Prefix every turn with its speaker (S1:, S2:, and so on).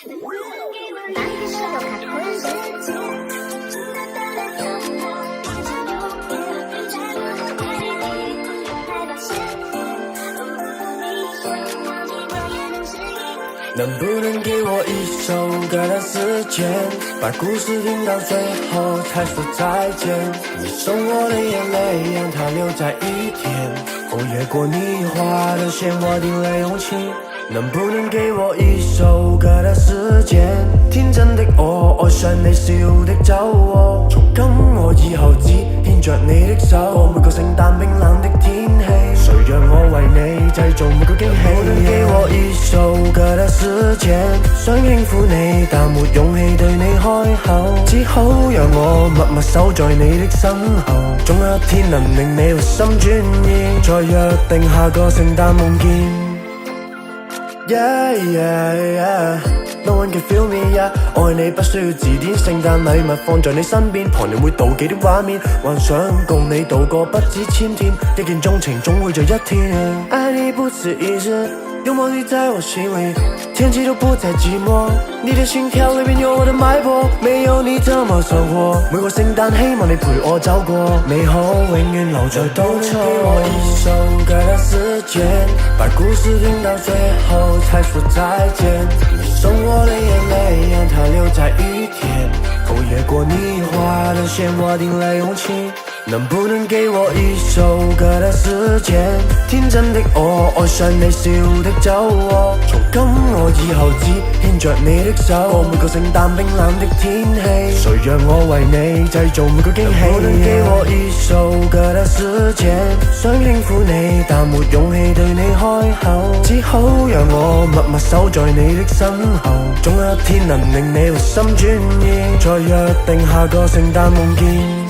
S1: 能不能给我一首歌的时间，把故事听到最后才说再见。你送我的眼泪，让它留在一天。风越过你画的线，我定了勇气。能不能给我一首歌的時間？天真的我，愛上你笑的酒窩。從今我以後只牽着你的手，過每個聖誕冰冷的天氣。誰讓我為你製造每個驚喜？能不能給我一首歌的時間？想輕撫你，但沒勇氣對你開口，只好讓我默默守在你的身後。總有一天能令你回心轉意，再約定下個聖誕夢見。Yeah, yeah, yeah. No one can feel me, yeah. 愛你不需要字典，聖誕禮物放在你身邊，旁人會妒忌的畫面，幻想共你度過不止千天，一見鍾情總會在一天。愛你不止一日，擁抱你在我心裡，天氣都不再寂寞，你的心跳裡面有我的脈搏，沒有你怎麼生活？每個聖誕希望你陪我走過，美好永遠留在當初。給我一首歌的時間，把故事聽到最後才說再見。你送我的眼淚，讓它留在一天。風越過你畫的線，我定了勇氣。能不能給我一首歌的時間？天真的我，愛上你笑的酒窩。從今我以後只牽着你的手，過每個聖誕冰冷的天氣。誰讓我為你製造每個驚喜？能不能給我一首歌的時間？想輕撫你，但沒勇氣對你開口，只好讓我默默守在你的身後。總有一天能令你回心轉意，再約定下個聖誕夢見。